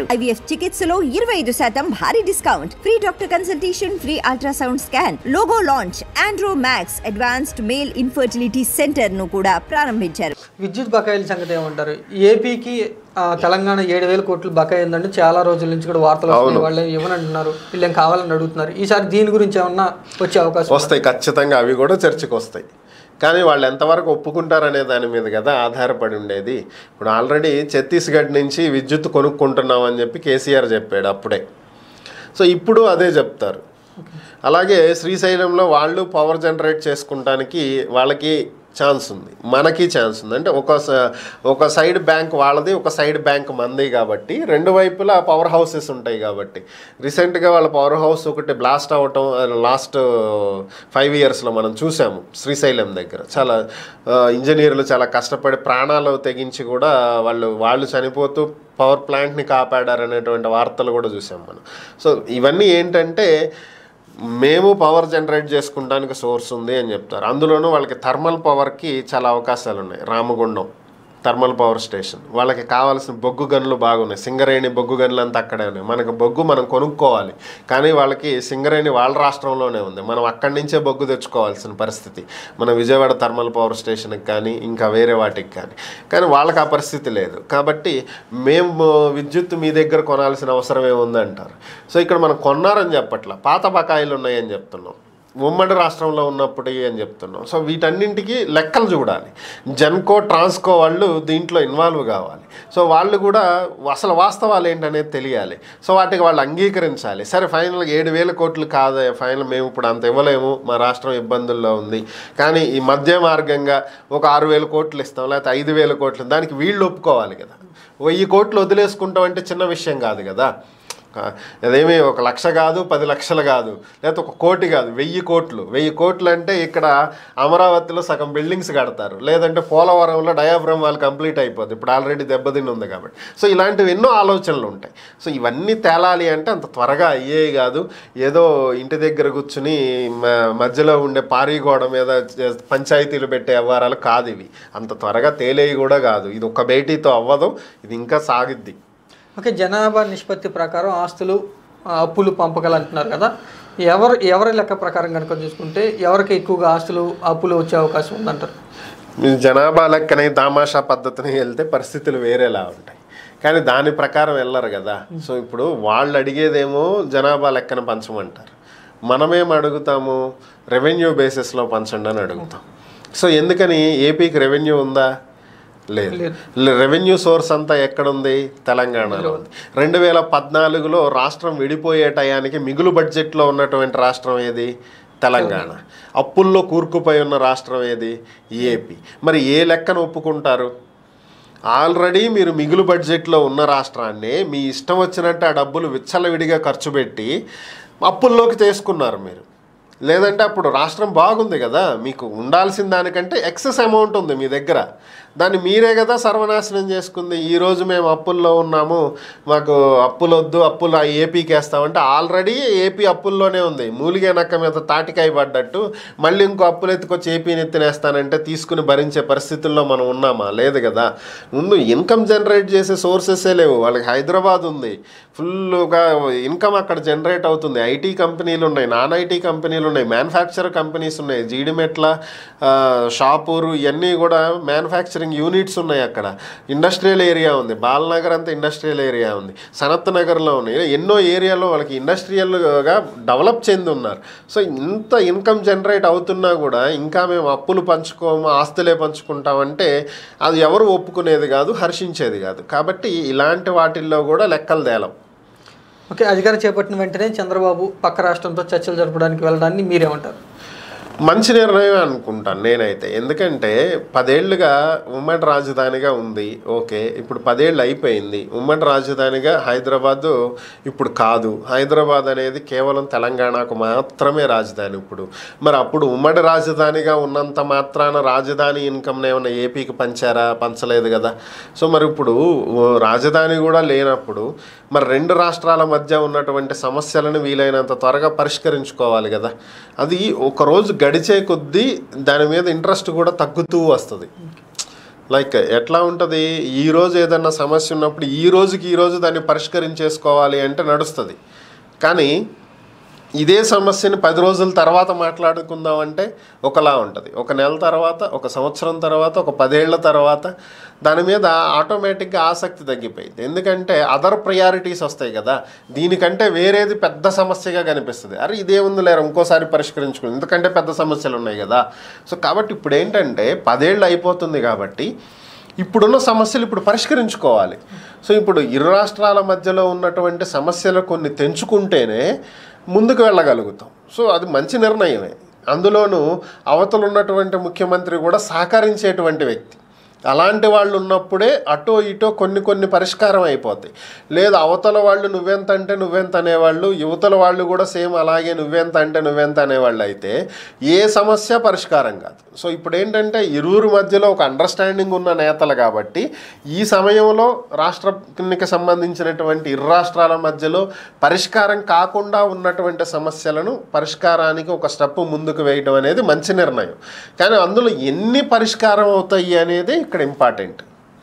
IVF చికిత్సలో 25% భారీ discount, free doctor consultation, free ultrasound scan, logo launch, Andro max advanced male infertility centre ను కూడా ప్రారంభించారు. విద్యుత్ బకాయిల సంగతి ఏమంటారు? ఏపీకి తెలంగాణ 7,000 కోట్లు బకాయి ఉందంటే చాలా రోజుల నుంచి కూడా వార్తలు వస్తున్నాయి. వాళ్ళు ఏమనంటున్నారు, వీళ్ళేం కావాలని అడుగుతున్నారు. ఈసారి దీని గురించి ఏమన్నా వచ్చే అవకాశం వస్తాయి? ఖచ్చితంగా అవి కూడా చర్చకు వస్తాయి. కానీ వాళ్ళు ఎంతవరకు ఒప్పుకుంటారనే దాని మీద కదా ఆధారపడి ఉండేది. ఇప్పుడు ఆల్రెడీ ఛత్తీస్గఢ్ నుంచి విద్యుత్ కొనుక్కుంటున్నాం అని చెప్పి కేసీఆర్ చెప్పాడు అప్పుడే. సో ఇప్పుడు అదే చెప్తారు. అలాగే శ్రీశైలంలో వాళ్ళు పవర్ జనరేట్ చేసుకుంటానికి వాళ్ళకి ఛాన్స్ ఉంది, మనకి ఛాన్స్ ఉంది. అంటే ఒక సైడ్ బ్యాంక్ వాళ్ళది, ఒక సైడ్ బ్యాంక్ మంది కాబట్టి రెండు వైపులా పవర్ హౌసెస్ ఉంటాయి. కాబట్టి రీసెంట్గా వాళ్ళ పవర్ హౌస్ ఒకటి బ్లాస్ట్ అవ్వటం లాస్ట్ 5 ఇయర్స్లో మనం చూసాము. శ్రీశైలం దగ్గర చాలా ఇంజనీర్లు చాలా కష్టపడి ప్రాణాలు తెగించి కూడా వాళ్ళు చనిపోతూ పవర్ ప్లాంట్ని కాపాడారనేటువంటి వార్తలు కూడా చూసాం మనం. సో ఇవన్నీ ఏంటంటే మేము పవర్ జనరేట్ చేసుకుంటానికి సోర్స్ ఉంది అని చెప్తారు. అందులోనూ వాళ్ళకి థర్మల్ పవర్కి చాలా అవకాశాలు ఉన్నాయి. రామగుండం థర్మల్ పవర్ స్టేషన్, వాళ్ళకి కావాల్సిన బొగ్గు గనులు బాగున్నాయి. సింగరేణి బొగ్గు గనులు అంతా అక్కడే ఉన్నాయి. మనకు బొగ్గు మనం కొనుక్కోవాలి, కానీ వాళ్ళకి సింగరేణి వాళ్ళ రాష్ట్రంలోనే ఉంది. మనం అక్కడి నుంచే బొగ్గు తెచ్చుకోవాల్సిన పరిస్థితి మన విజయవాడ థర్మల్ పవర్ స్టేషన్కి కానీ ఇంకా వేరే వాటికి కానీ వాళ్ళకి ఆ పరిస్థితి లేదు. కాబట్టి మేము విద్యుత్ మీ దగ్గర కొనాల్సిన అవసరం ఏముందంటారు. సో ఇక్కడ మనం కొన్నారని చెప్పట్లా, పాత బకాయిలు ఉన్నాయని చెప్తున్నాం, ఉమ్మడి రాష్ట్రంలో ఉన్నప్పుడు అని చెప్తున్నాం. సో వీటన్నింటికి లెక్కలు చూడాలి. జెన్కో ట్రాన్స్కో వాళ్ళు దీంట్లో ఇన్వాల్వ్ కావాలి. సో వాళ్ళు కూడా అసలు వాస్తవాలు ఏంటనేది తెలియాలి. సో వాటికి వాళ్ళు అంగీకరించాలి. సరే ఫైనల్గా 7,000 కోట్లు కాదు, ఫైనల్ మేము ఇప్పుడు అంత ఇవ్వలేము, మా రాష్ట్రం ఇబ్బందుల్లో ఉంది, కానీ ఈ మధ్య మార్గంగా ఒక 6,000 కోట్లు ఇస్తాం, లేకపోతే 5,000 కోట్లు, దానికి వీళ్ళు ఒప్పుకోవాలి కదా. 1,000 కోట్లు వదిలేసుకుంటాం అంటే చిన్న విషయం కాదు కదా. అదేమీ 1 లక్ష కాదు, 10 లక్షలు కాదు, లేకపోతే 1 కోటి కాదు, 1,000 కోట్లు. 1,000 కోట్లు అంటే ఇక్కడ అమరావతిలో సగం బిల్డింగ్స్ కడతారు, లేదంటే పోలవరంలో డయాఫ్రమ్ వాళ్ళు కంప్లీట్ అయిపోద్ది, ఇప్పుడు ఆల్రెడీ దెబ్బతిని ఉంది కాబట్టి. సో ఇలాంటివి ఎన్నో ఆలోచనలు ఉంటాయి. సో ఇవన్నీ తేలాలి అంటే అంత త్వరగా అయ్యేవి కాదు. ఏదో ఇంటి దగ్గర కూర్చుని మధ్యలో ఉండే పారీగోడ మీద పంచాయతీలు పెట్టే వ్యవహారాలు కాదు ఇవి. అంత త్వరగా తేలేవి కూడా కాదు. ఇది ఒక భేటీతో అవ్వదు, ఇది ఇంకా సాగిద్ది. ఓకే, జనాభా నిష్పత్తి ప్రకారం ఆస్తులు అప్పులు పంపకాలు అంటున్నారు కదా. ఎవరి లెక్క ప్రకారం కనుక చూసుకుంటే ఎవరికి ఎక్కువగా ఆస్తులు అప్పులు వచ్చే అవకాశం ఉందంటారు? జనాభా లెక్కనే దామాషా పద్ధతిని వెళ్తే పరిస్థితులు వేరేలా ఉంటాయి, కానీ దాని ప్రకారం వెళ్ళరు కదా. సో ఇప్పుడు వాళ్ళు అడిగేదేమో జనాభా లెక్కన పంచమంటారు, మనమేం అడుగుతాము, రెవెన్యూ బేసిస్లో పంచండి అని అడుగుతాం. సో ఎందుకని ఏపీకి రెవెన్యూ ఉందా? లేదు. రెవెన్యూ సోర్స్ అంతా ఎక్కడుంది? తెలంగాణలో ఉంది. 2014లో రాష్ట్రం విడిపోయే టయానికి మిగులు బడ్జెట్లో ఉన్నటువంటి రాష్ట్రం ఏది? తెలంగాణ. అప్పుల్లో కూరుకుపోయి ఉన్న రాష్ట్రం ఏది? ఏపీ. మరి ఏ లెక్కన ఒప్పుకుంటారు? ఆల్రెడీ మీరు మిగులు బడ్జెట్లో ఉన్న రాష్ట్రాన్ని మీ ఇష్టం వచ్చినట్టు ఆ డబ్బులు విచ్చలవిడిగా ఖర్చు పెట్టి అప్పుల్లోకి తీసుకున్నారు మీరు. లేదంటే అప్పుడు రాష్ట్రం బాగుంది కదా, మీకు ఉండాల్సిన దానికంటే ఎక్సెస్ అమౌంట్ ఉంది మీ దగ్గర, దాన్ని మీరే కదా సర్వనాశనం చేసుకుంది. ఈరోజు మేము అప్పుల్లో ఉన్నాము, మాకు అప్పులు వద్దు, అప్పులు ఏపీకి వేస్తామంటే ఆల్రెడీ ఏపీ అప్పుల్లోనే ఉంది. మూలిగే నక్క మీద తాటికాయ పడ్డట్టు మళ్ళీ ఇంకో అప్పులు ఎత్తుకొచ్చి ఏపీని ఎత్తినేస్తానంటే తీసుకుని భరించే పరిస్థితుల్లో మనం ఉన్నామా? లేదు కదా. ముందు ఇన్కమ్ జనరేట్ చేసే సోర్సెసే లేవు వాళ్ళకి. హైదరాబాద్ ఉంది, ఫుల్గా ఇన్కమ్ అక్కడ జనరేట్ అవుతుంది. ఐటీ కంపెనీలు ఉన్నాయి, నాన్ ఐటీ కంపెనీలు ఉన్నాయి, మ్యానుఫ్యాక్చర్ కంపెనీస్ ఉన్నాయి. జీడిమెట్ల, షాపూరు ఇవన్నీ కూడా మ్యానుఫ్యాక్చరింగ్ యూనిట్స్ ఉన్నాయి. అక్కడ ఇండస్ట్రియల్ ఏరియా ఉంది, బాలనగర్ అంతా ఇండస్ట్రియల్ ఏరియా ఉంది, సనత్ నగర్లో ఉన్నాయి. ఎన్నో ఏరియాలో వాళ్ళకి ఇండస్ట్రియల్గా డెవలప్ చెంది ఉన్నారు. సో ఇంత ఇన్కమ్ జనరేట్ అవుతున్నా కూడా ఇంకా మేము అప్పులు పంచుకోము, ఆస్తులే పంచుకుంటామంటే అది ఎవరు ఒప్పుకునేది కాదు, హర్షించేది కాదు. కాబట్టి ఇలాంటి వాటిల్లో కూడా లెక్కలు తేలం. ఓకే, అధికారం చేపట్టిన వెంటనే చంద్రబాబు పక్క రాష్ట్రంతో చర్చలు జరపడానికి వెళ్ళడాన్ని మీరేమంటారు? మంచి నిర్ణయం అనుకుంటాను నేనైతే. ఎందుకంటే 10 ఏళ్ళుగా ఉమ్మడి రాజధానిగా ఉంది. ఓకే, ఇప్పుడు 10 ఏళ్ళు అయిపోయింది. ఉమ్మడి రాజధానిగా హైదరాబాదు ఇప్పుడు కాదు. హైదరాబాద్ అనేది కేవలం తెలంగాణకు మాత్రమే రాజధాని ఇప్పుడు. మరి అప్పుడు ఉమ్మడి రాజధానిగా ఉన్నంత మాత్రాన రాజధాని ఇన్కమ్ని ఏమైనా ఏపీకి పంచారా? పంచలేదు కదా. సో మరి ఇప్పుడు రాజధాని కూడా లేనప్పుడు మరి 2 రాష్ట్రాల మధ్య ఉన్నటువంటి సమస్యలను వీలైనంత త్వరగా పరిష్కరించుకోవాలి కదా. అది ఒకరోజు గడిచే కొద్దీ దాని మీద ఇంట్రెస్ట్ కూడా తగ్గుతూ వస్తుంది. లైక్ ఎట్లా ఉంటుంది, ఈరోజు ఏదన్నా సమస్య ఉన్నప్పుడు ఈ రోజు దాన్ని పరిష్కరించేసుకోవాలి అంటే నడుస్తుంది. కానీ ఇదే సమస్యని 10 రోజుల తర్వాత మాట్లాడుకుందామంటే ఒకలా ఉంటుంది. ఒక నెల తర్వాత, ఒక సంవత్సరం తర్వాత, ఒక 10 ఏళ్ల తర్వాత దాని మీద ఆటోమేటిక్గా ఆసక్తి తగ్గిపోయింది. ఎందుకంటే అదర్ ప్రయారిటీస్ వస్తాయి కదా, దీనికంటే వేరేది పెద్ద సమస్యగా కనిపిస్తుంది. అరే ఇదేముంది లేరు, ఇంకోసారి పరిష్కరించుకుని, ఎందుకంటే పెద్ద సమస్యలు ఉన్నాయి కదా. సో కాబట్టి ఇప్పుడు ఏంటంటే 10 ఏళ్ళు అయిపోతుంది కాబట్టి ఇప్పుడున్న సమస్యలు ఇప్పుడు పరిష్కరించుకోవాలి. సో ఇప్పుడు ఇరు రాష్ట్రాల మధ్యలో ఉన్నటువంటి సమస్యలు కొన్ని తెంచుకుంటేనే ముందుకు వెళ్ళగలుగుతాం. సో అది మంచి నిర్ణయమే. అందులోనూ అవతలు ఉన్నటువంటి ముఖ్యమంత్రి కూడా సహకరించేటువంటి వ్యక్తి. అలాంటి వాళ్ళు ఉన్నప్పుడే అటో ఇటో కొన్ని పరిష్కారం అయిపోతాయి. లేదు అవతల వాళ్ళు నువ్వెంత అంటే నువ్వెంత అనేవాళ్ళు, యువతల వాళ్ళు కూడా సేమ్ అలాగే నువ్వెంత అంటే నువ్వెంత అనేవాళ్ళు అయితే ఏ సమస్య పరిష్కారం కాదు. సో ఇప్పుడు ఏంటంటే ఇరువురు మధ్యలో ఒక అండర్స్టాండింగ్ ఉన్న నేతలు కాబట్టి ఈ సమయంలో రాష్ట్రానికి సంబంధించినటువంటి ఇరు రాష్ట్రాల మధ్యలో పరిష్కారం కాకుండా ఉన్నటువంటి సమస్యలను పరిష్కారానికి ఒక స్టెప్ ముందుకు వేయడం అనేది మంచి నిర్ణయం. కానీ అందులో ఎన్ని పరిష్కారం అవుతాయి అనేది ఇక్కడ ఇంపార్టెంట్.